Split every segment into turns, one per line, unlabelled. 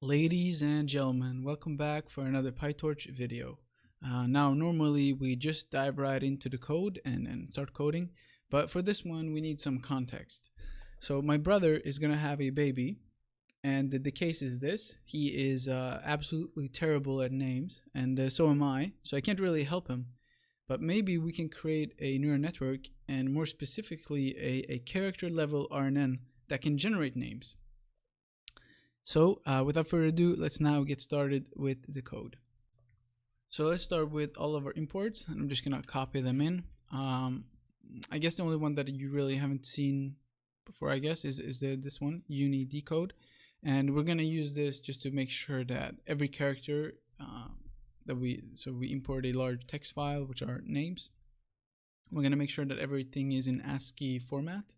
Ladies and gentlemen, welcome back for another Pytorch video. Now, normally we just dive right into the code and start coding, but for this one we need some context. So my brother is gonna have a baby, and the case is this: he is absolutely terrible at names, and so am I. So I can't really help him. But maybe we can create a neural network, and more specifically, a character level RNN that can generate names. So without further ado, let's now get started with the code. So let's start with all of our imports, and I'm just gonna copy them in. I guess the only one that you really haven't seen before, I guess, is this one, uni decode, and we're gonna use this just to make sure that every character we import a large text file, which are names. We're gonna make sure that everything is in ASCII format,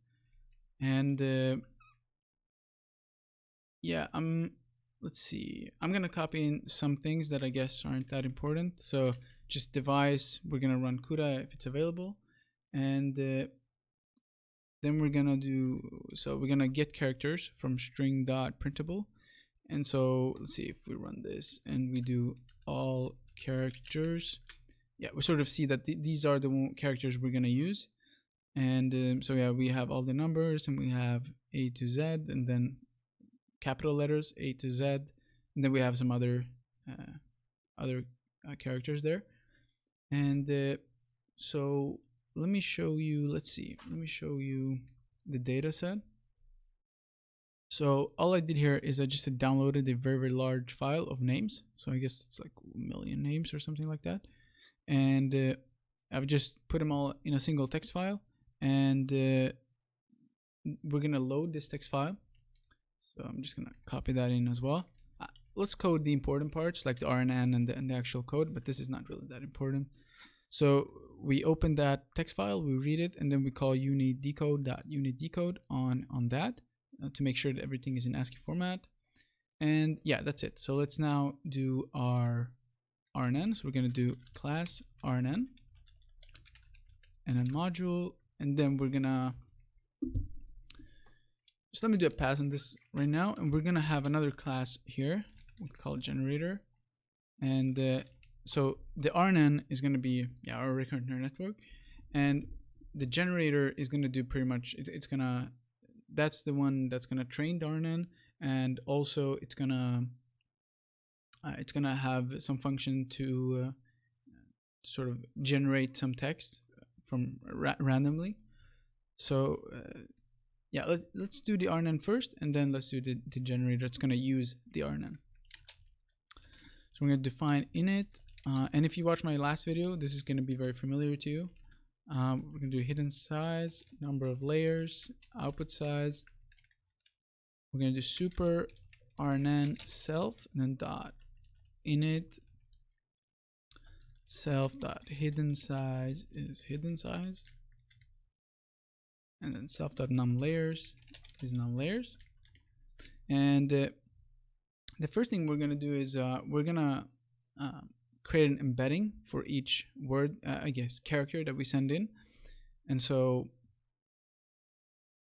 and let's see, I'm gonna copy in some things that I guess aren't that important. So just device, we're gonna run CUDA if it's available, and then we're gonna get characters from string.printable. And so let's see, if we run this and we do all characters, yeah, we sort of see that these are the characters we're gonna use. And so yeah, we have all the numbers, and we have A to Z, and then capital letters A to Z, and then we have some other characters there. And so let me show you, let me show you the data set. So all I did here is I just downloaded a very large file of names. So I guess it's like 1 million names or something like that. And I've just put them all in a single text file, and we're gonna load this text file. So I'm just gonna copy that in as well. Let's code the important parts like the RNN and the actual code, but this is not really that important. So we open that text file, we read it, and then we call unidecode.unidecode on that to make sure that everything is in ASCII format. And yeah, that's it. So let's now do our RNN. So we're gonna do class RNN and then module, and then we're gonna just let me do a pass on this right now, and we're gonna have another class here. We call it generator, and so the RNN is gonna be our recurrent neural network, and the generator is gonna do pretty much that's the one that's gonna train the RNN, and also it's gonna have some function to sort of generate some text from randomly. So yeah, let's do the RNN first, and then let's do the generator that's going to use the RNN. So we're going to define init, and if you watch my last video, this is going to be very familiar to you. We're going to do hidden size, number of layers, output size. We're going to do super RNN self, and then dot init self dot hidden size is hidden size, and then self.numLayers is numLayers. And the first thing we're going to do is we're going to create an embedding for each word, character that we send in. And so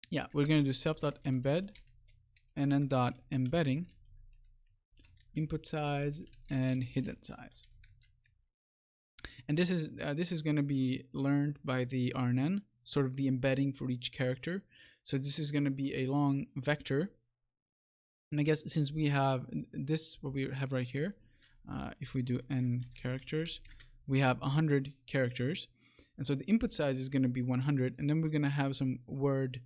yeah, we're going to do self.embed and then .embedding input size and hidden size. And this is going to be learned by the RNN, sort of the embedding for each character. So this is going to be a long vector, and I guess since we have this, what we have right here, if we do n characters, we have 100 characters, and so the input size is going to be 100, and then we're going to have some word,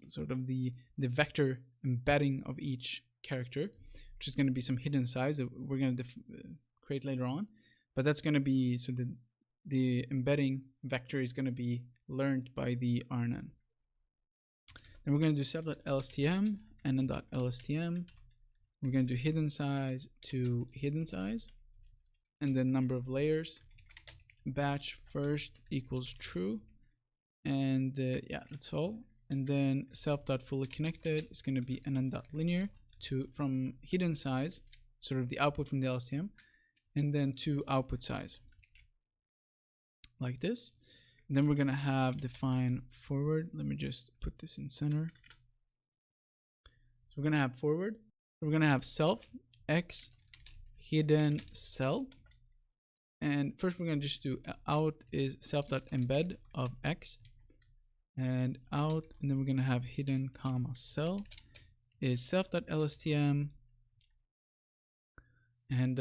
sort of the vector embedding of each character, which is going to be some hidden size that we're going to create later on. But that's going to be, so the embedding vector is going to be learned by the RNN. Then we're going to do self.lstm and then .lstm. We're going to do hidden size to hidden size, and then number of layers, batch first equals true, and yeah, that's all. And then self.fully connected is going to be nn.linear from hidden size, sort of the output from the LSTM, and then to output size, like this. And then we're gonna have define forward. Let me just put this in center. So we're gonna have forward, We're gonna have self x hidden cell, and first we're gonna just do out is self.embed of x, and out, and then we're gonna have hidden comma cell is self.lstm, and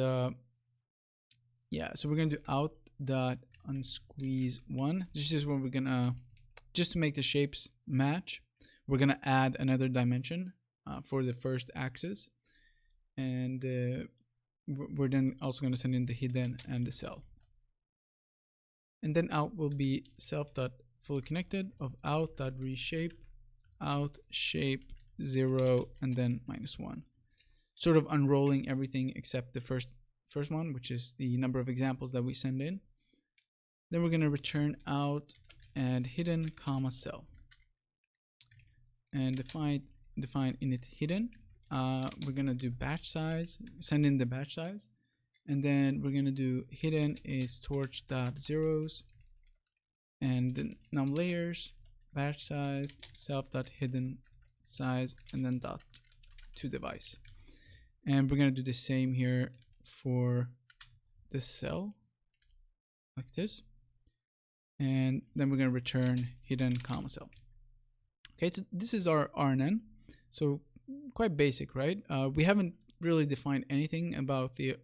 yeah, so we're gonna do out dot unsqueeze one. This is when we're gonna, just to make the shapes match, we're gonna add another dimension for the first axis, and we're then also gonna send in the hidden and the cell, and then out will be self dot fully connected of out dot reshape out shape 0 and then -1, sort of unrolling everything except the first one, which is the number of examples that we send in. Then we're going to return out and hidden comma cell, and define init hidden. We're going to do batch size, send in the batch size, and then we're going to do hidden is torch dot zeros, and then num layers batch size self dot hidden size, and then dot to device. And we're going to do the same here for the cell, like this, and then we're going to return hidden comma cell. Okay, so this is our RNN, so quite basic, right? We haven't really defined anything about the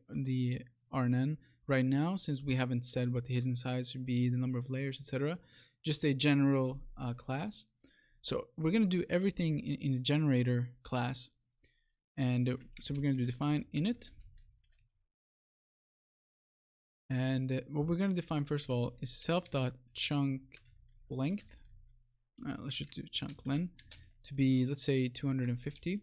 RNN right now, since we haven't said what the hidden size should be, the number of layers, etc. Just a general class. So we're going to do everything in the generator class, and so we're going to do define init. And what we're going to define first of all is self.chunk length. Let's just do chunk len to be, let's say, 250.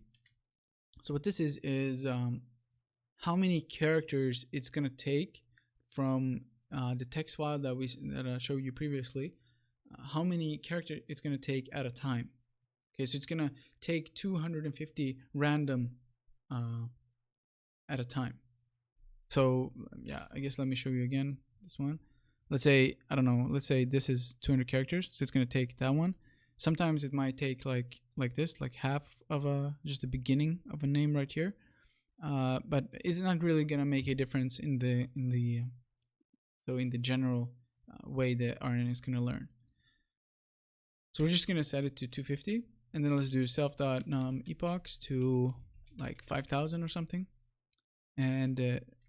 So what this is how many characters it's going to take from the text file that I showed you previously. How many characters it's going to take at a time. Okay, so it's going to take 250 random at a time. So yeah, I guess let me show you again this one. Let's say, I don't know, let's say this is 200 characters, so it's going to take that one. Sometimes it might take like this, like half of just the beginning of a name right here, but it's not really going to make a difference in the general way that RNN is going to learn. So we're just going to set it to 250, and then let's do self.num epochs to like 5,000 or something, and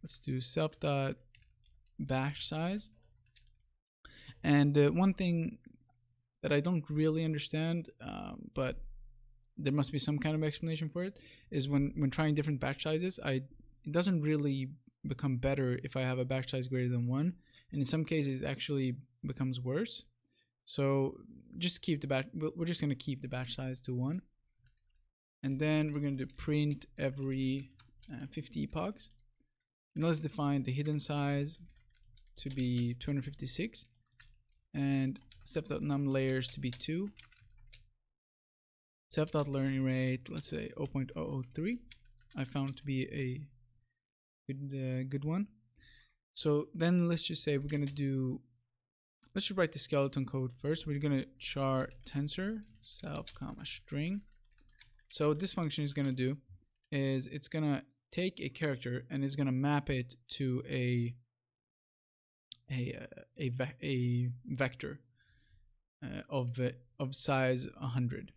let's do self.batch size. And one thing that I don't really understand, but there must be some kind of explanation for it, is when trying different batch sizes, it doesn't really become better if I have a batch size greater than 1, and in some cases it actually becomes worse. So just keep the batch, we're just going to keep the batch size to 1, and then we're going to print every 50 epochs. And let's define the hidden size to be 256, and self.num layers to be 2, self.learning rate, let's say 0.003. I found to be a good one. So then let's just say we're going to do, let's just write the skeleton code first. We're going to char tensor self comma string. So what this function is going to do is it's going to take a character and it's going to map it to a vector of size 100.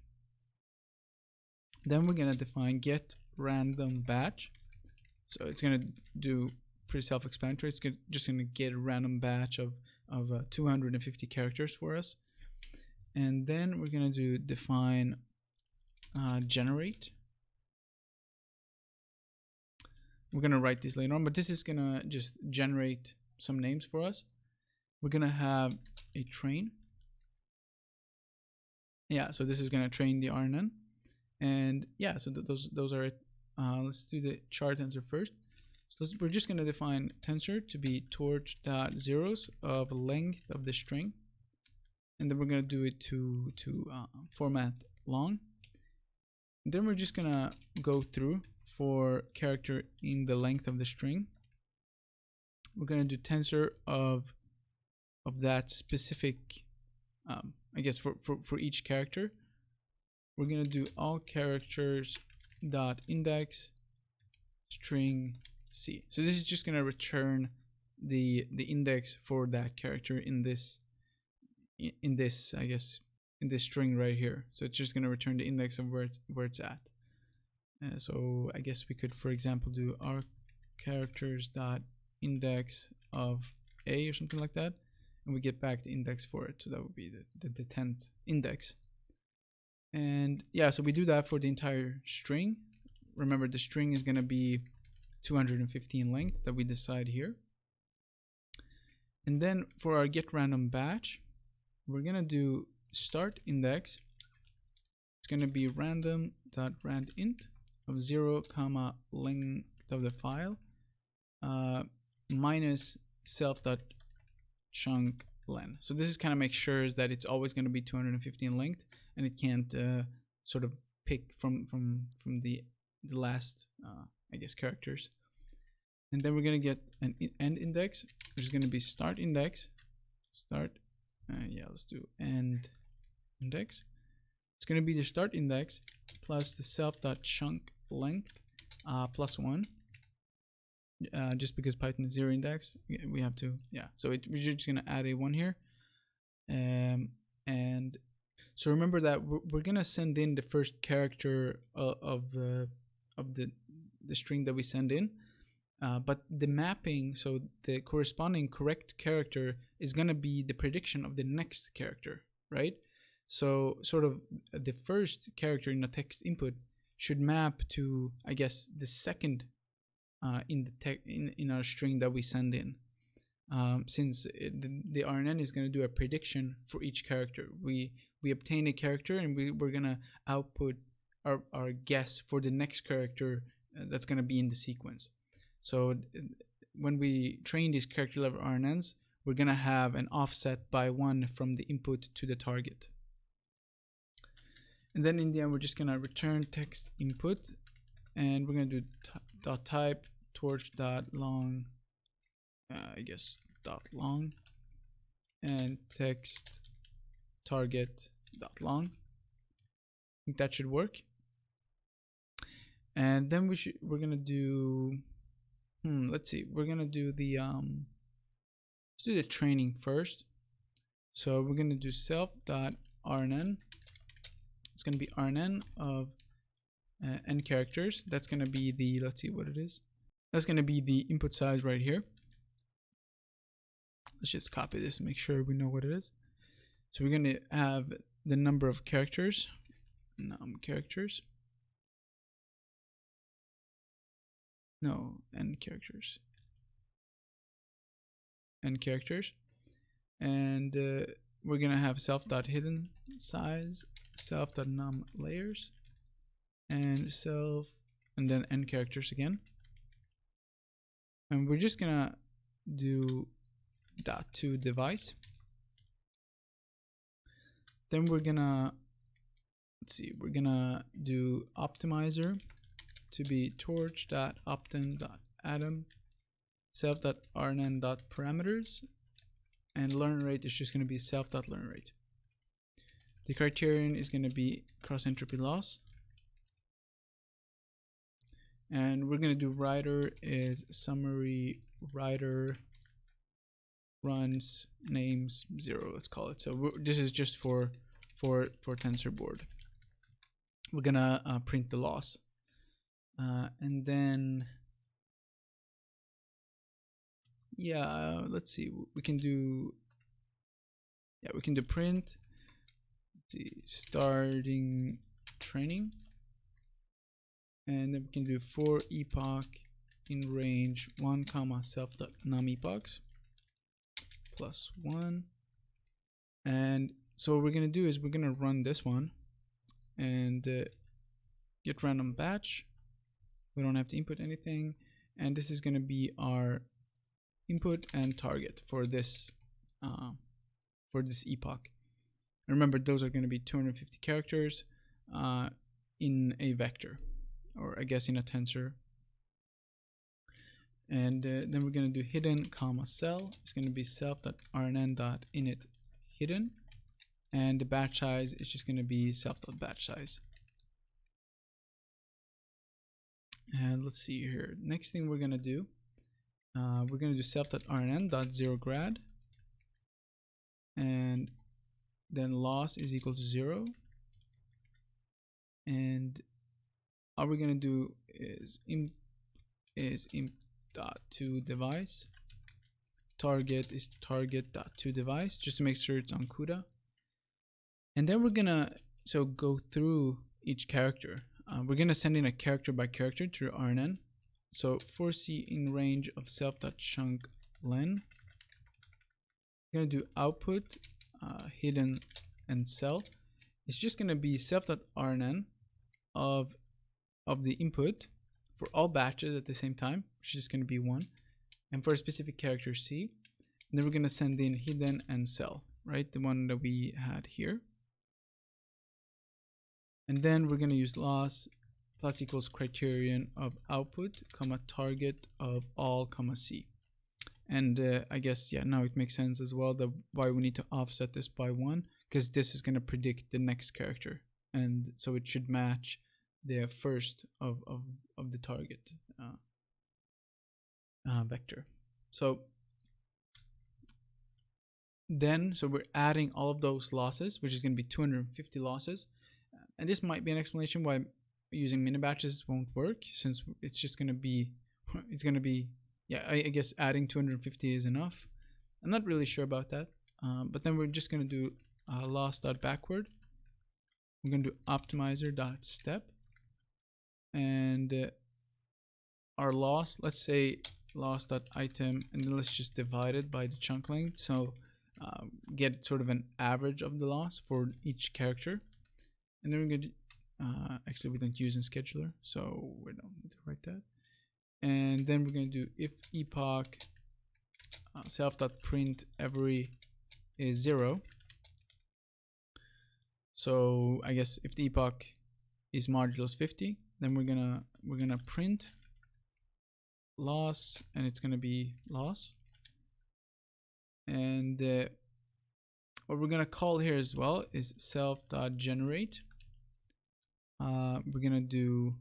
Then we're going to define get random batch. So it's going to do pretty self-explanatory. It's just going to get a random batch of 250 characters for us. And then we're going to do define generate. We're going to write this later on, but this is going to just generate some names for us. We're going to have a train. Yeah, so this is going to train the RNN. And yeah, so those are it. Let's do the char tensor first. So we're just going to define tensor to be torch.zeros of length of the string, and then we're going to do it to format long. And then we're just going to go through for character in the length of the string. We're going to do tensor of that specific, I guess for each character. We're going to do all characters dot index string C. So this is just going to return the index for that character in this I guess in this string right here. So it's just going to return the index of where it's at. So I guess we could, for example, do our characters dot index of A or something like that, and we get back the index for it. So that would be the 10th index. And yeah, so we do that for the entire string. Remember, the string is going to be 215 length that we decide here. And then for our get random batch, we're going to do start index. It's going to be random.randint of 0, length of the file minus self.chunk len. So this is kind of make sure that it's always going to be 215 length, and it can't sort of pick from the last I guess characters. And then we're going to get an end index, which is going to be start index. Yeah, let's do end index. It's going to be the start index plus the self.chunk length plus 1. Just because Python is 0 index, we have to, yeah. So we're just going to add a 1 here. And so remember that we're going to send in the first character of the string that we send in. But the mapping, so the corresponding correct character is going to be the prediction of the next character, right? So sort of the first character in the text input should map to, I guess, the second in our string that we send in. Since the RNN is going to do a prediction for each character, we obtain a character and we're going to output our guess for the next character that's going to be in the sequence. So when we train these character level RNNs, we're going to have an offset by 1 from the input to the target. And then in the end, we're just going to return text input, and we're going to do dot type torch dot long, I guess dot long, and text target dot long. I think that should work. And then we're going to do let's see, we're gonna do the let's do the training first. So we're gonna do self.rnn. It's gonna be rnn of n characters. That's gonna be the, let's see what it is. That's gonna be the input size right here. Let's just copy this and make sure we know what it is. So we're gonna have the number of characters, characters. No, n characters. And we're gonna have self.hidden size, self.num layers, and and then n characters again. And we're just gonna do .to device. Then we're gonna, let's see, we're gonna do optimizer to be torch.optim.atom, self.rnn.parameters, and learn rate is just going to be self.learn rate. The criterion is going to be cross entropy loss, and we're going to do writer is summary writer runs names 0, let's call it. So this is just for TensorBoard. We're gonna print the loss. And then, yeah, let's see, we can do print, let's see, starting training, and then we can do for epoch in range 1, self.num epochs plus 1. And so what we're gonna do is we're gonna run this one and get random batch. We don't have to input anything, and this is going to be our input and target for this epoch. And remember, those are going to be 250 characters in a vector, or I guess in a tensor. And then we're going to do hidden cell. It's going to be self.rnn.init hidden, and the batch size is just going to be self.batch size. And let's see here. Next thing we're gonna do, self.rnn.0grad, and then loss is equal to 0. And all we're gonna do is imp.toDevice. Target is target.toDevice, just to make sure it's on CUDA. And then we're gonna go through each character. We're gonna send in a character by character to RNN. So for C in range of self.chunk len, we're gonna do output hidden and cell. It's just gonna be self.rnn of the input for all batches at the same time, which is going to be 1, and for a specific character C. And then we're going to send in hidden and cell, right, the one that we had here. And then we're going to use loss plus equals criterion of output comma target of all comma C. And I guess, yeah, now it makes sense as well that why we need to offset this by 1, because this is going to predict the next character, and so it should match the first of the target vector. So we're adding all of those losses, which is going to be 250 losses, and this might be an explanation why using mini batches won't work, since it's just going to be yeah, I guess adding 250 is enough. I'm not really sure about that, but then we're just going to do loss.backward. We're going to do optimizer.step, and our loss, let's say loss.item, and then let's just divide it by the chunk length, so get sort of an average of the loss for each character. And then we're going to actually we don't use in scheduler, so we don't need to write that. And then we're going to do if epoch self.print every is 0. So I guess if the epoch is modulus 50, then we're gonna print loss, and it's gonna be loss. And what we're gonna call here as well is self.generate. We're gonna do,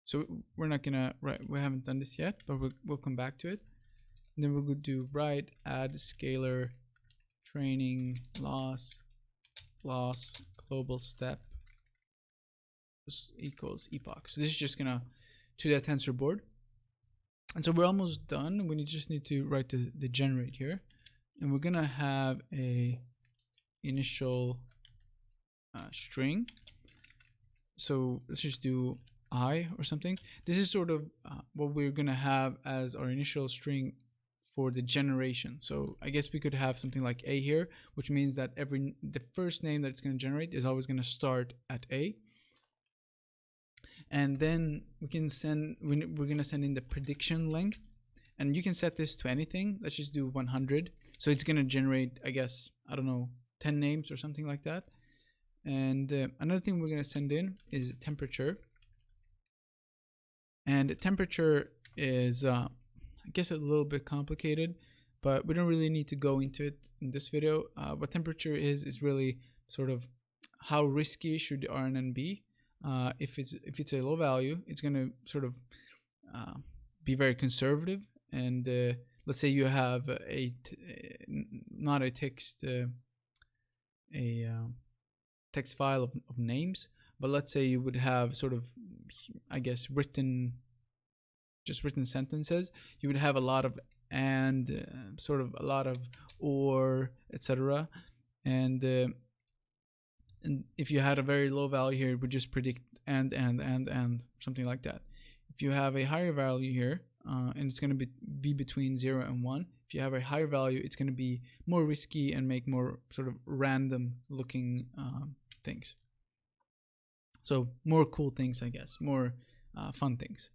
so we're not gonna we haven't done this yet, but we'll come back to it. And then we'll do write add scalar training loss global step equals epoch. So this is just gonna to that tensor board, and so we're almost done. We just need to write the generate here, and we're gonna have a initial string. So let's just do I or something. This is sort of what we're gonna have as our initial string for the generation. So I guess we could have something like A here, which means that the first name that it's going to generate is always going to start at A. And then we're going to send in the prediction length, and you can set this to anything. Let's just do 100. So it's going to generate, I guess, I don't know, 10 names or something like that. And another thing we're going to send in is temperature. And temperature is I guess a little bit complicated, but we don't really need to go into it in this video. What temperature is really sort of how risky should the RNN be. If it's a low value, it's going to sort of be very conservative. And let's say you have not a text text file of names, but let's say you would have sort of, I guess, written sentences. You would have a lot of and, sort of a lot of or, etc. And if you had a very low value here, it would just predict and something like that. If you have a higher value here, and it's going to be between 0 and 1. If you have a higher value, it's going to be more risky and make more sort of random looking things. So more cool things, I guess, more fun things.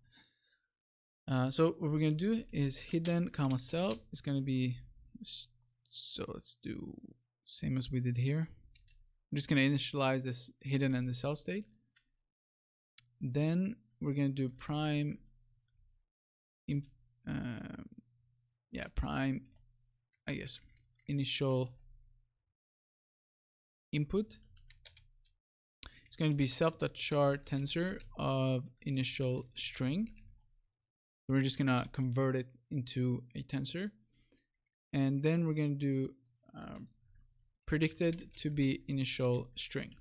So what we're going to do is hidden comma cell is going to be, so let's do same as we did here. I'm just going to initialize this hidden and the cell state. Then we're going to do prime prime, I guess, initial input. It's going to be self.char tensor of initial string. We're just gonna convert it into a tensor, and then we're gonna do predicted to be initial string.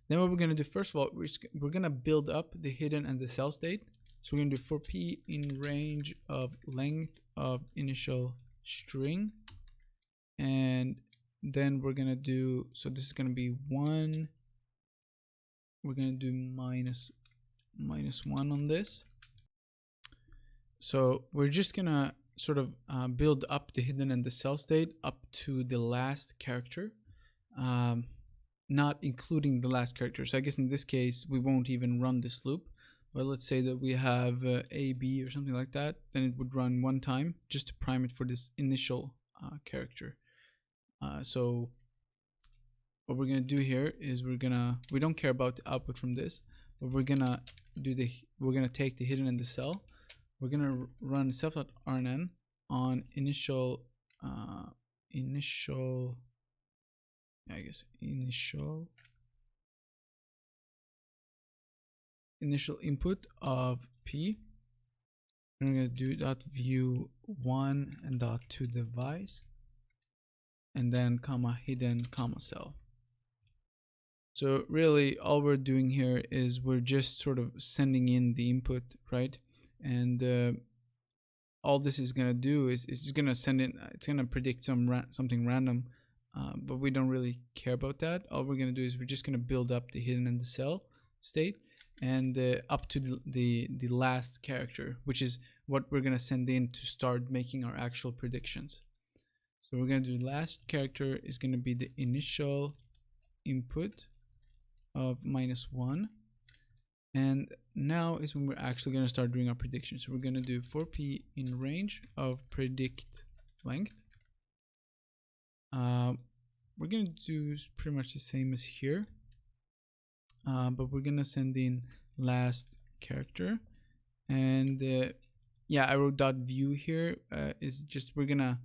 Then what we're gonna do, first of all, we're gonna build up the hidden and the cell state. So we're gonna do for p in range of length of initial string, and then we're gonna do, so this is gonna be 1. We're gonna do minus 1 on this. So we're just gonna sort of build up the hidden and the cell state up to the last character, not including the last character. So I guess in this case we won't even run this loop, but let's say that we have a, b or something like that, then it would run one time just to prime it for this initial character. So what we're gonna do here is we don't care about the output from this, but we're gonna take the hidden and the cell. We're gonna run self.rnn on initial input of p. And we're gonna do dot view 1 and dot to device, and then comma hidden comma cell. So really all we're doing here is we're just sort of sending in the input, right? And all this is gonna do is it's just gonna send in, it's gonna predict something random, but we don't really care about that. All we're gonna do is we're just gonna build up the hidden and the cell state, and up to the last character, which is what we're gonna send in to start making our actual predictions. So we're gonna do the last character is gonna be the initial input of -1, and now is when we're actually going to start doing our predictions. So we're going to do for p in range of predict length. We're going to do pretty much the same as here, but we're going to send in last character, and yeah, I wrote dot view here. Is just we're gonna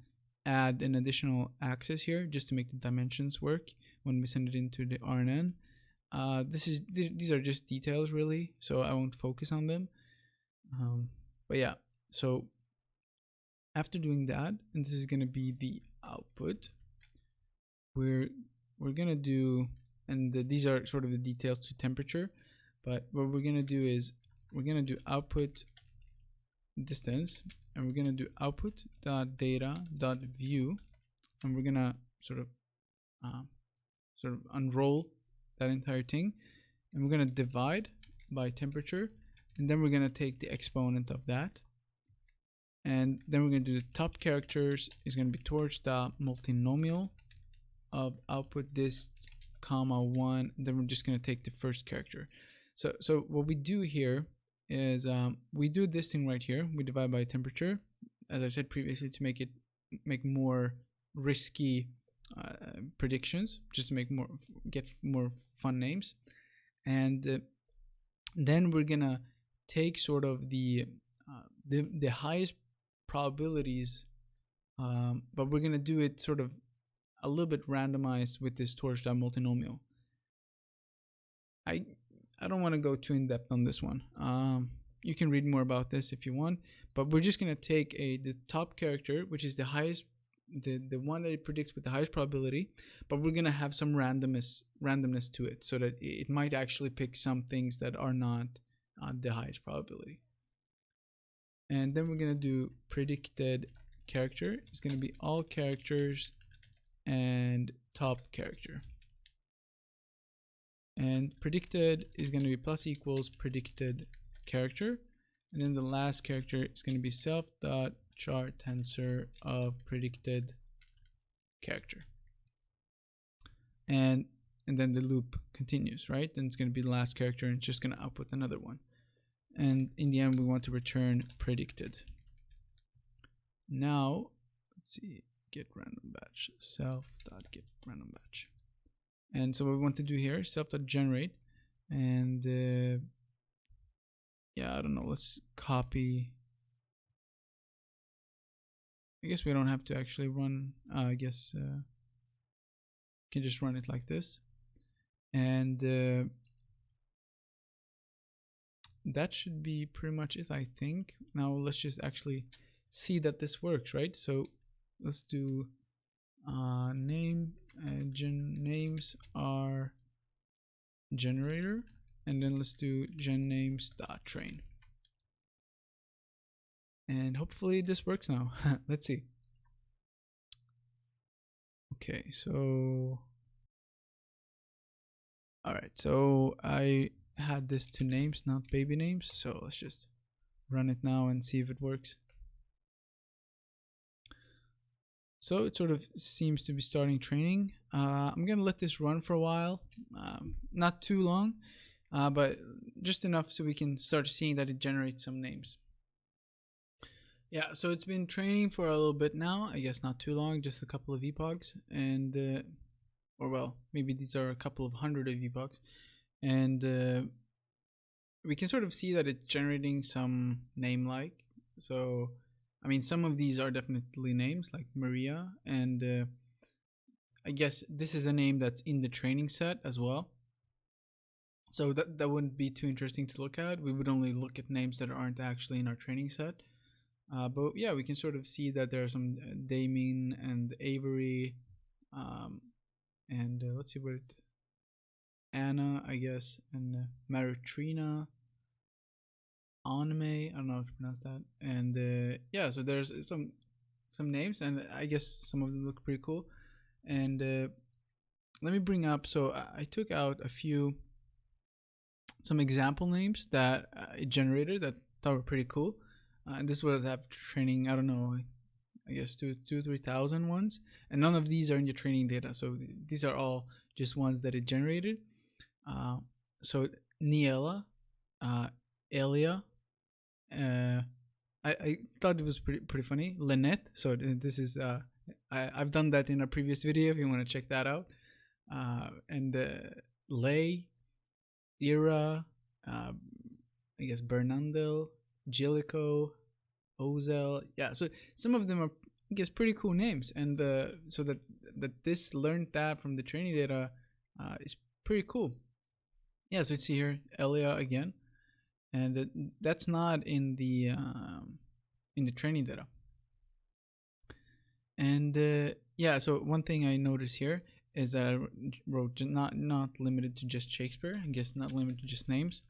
add an additional axis here just to make the dimensions work when we send it into the RNN. These are just details really, so I won't focus on them. But yeah, so after doing that, and this is gonna be the output, we're gonna do, and these are sort of the details to temperature, but what we're gonna do is we're gonna do output distance, and we're gonna do output dot data dot view, and we're gonna sort of unroll that entire thing, and we're gonna divide by temperature, and then we're gonna take the exponent of that, and then we're gonna do the top characters is gonna be towards the multinomial of output dist comma 1, and then we're just gonna take the first character. So what we do here is we do this thing right here. We divide by temperature, as I said previously, to make more risky predictions, just to get more fun names. And then we're gonna take sort of the highest probabilities, but we're gonna do it sort of a little bit randomized with this torch.multinomial. I don't want to go too in depth on this one. You can read more about this if you want, but we're just gonna take the top character, which is the highest, the one that it predicts with the highest probability, but we're gonna have some randomness to it, so that it might actually pick some things that are not the highest probability. And then we're gonna do predicted character. It's gonna be all characters and top character. And predicted is going to be plus equals predicted character, and then the last character is going to be self.char tensor of predicted character, and then the loop continues, right? Then it's going to be the last character, and it's just going to output another one, and in the end we want to return predicted. Now let's see, get random batch, self.get random batch. And so what we want to do here, self.generate, and yeah, I don't know, let's copy. I guess we don't have to actually run, I guess can just run it like this. And that should be pretty much it, I think. Now let's just actually see that this works, right? So let's do name names are generator, and then let's do genNames.train, and hopefully this works now. Let's see. Okay, so all right, so I had this to names, not baby names, so let's just run it now and see if it works. So it sort of seems to be starting training. I'm gonna let this run for a while, not too long, but just enough so we can start seeing that it generates some names. Yeah, so it's been training for a little bit now. I guess not too long, just a couple of epochs, and or well, maybe these are a couple of hundred of epochs, and we can sort of see that it's generating some name-like. So I mean, some of these are definitely names like Maria, and I guess this is a name that's in the training set as well. So that wouldn't be too interesting to look at. We would only look at names that aren't actually in our training set. But yeah, we can sort of see that there are some Damien and Avery, and let's see what Anna, I guess, and Maritrina, Anime, I don't know how to pronounce that, and yeah, so there's some names, and I guess some of them look pretty cool. And let me bring up, so I took out some example names that it generated that I thought were pretty cool, and this was after training, I don't know, I guess 3,000 ones, and none of these are in your training data, so these are all just ones that it generated. So Niela, Elia, I thought it was pretty funny. Lynette, so this is I've done that in a previous video if you want to check that out. And Lay, Ira, I guess Bernandel, Jillico, Ozel. Yeah, so some of them are, I guess, pretty cool names, and so that this learned that from the training data is pretty cool. Yeah, so you see here Elia again, and that's not in the training data. And yeah, so one thing I noticed here is that I wrote not limited to just Shakespeare. I guess not limited to just names,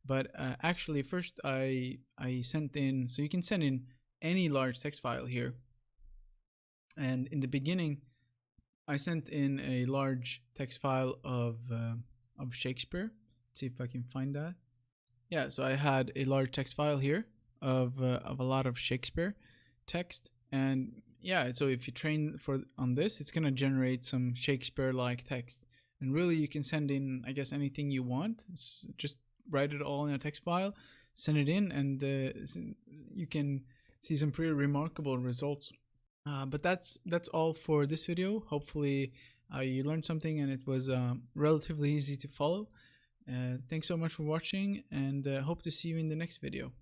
but actually first I sent in, so you can send in any large text file here, and in the beginning I sent in a large text file of Shakespeare. Let's see if I can find that. Yeah, so I had a large text file here of a lot of Shakespeare text, and yeah, so if you train on this, it's gonna generate some Shakespeare-like text, and really you can send in, I guess, anything you want. It's just write it all in a text file, send it in, and you can see some pretty remarkable results. But that's all for this video. Hopefully you learned something and it was relatively easy to follow. Thanks so much for watching, and hope to see you in the next video.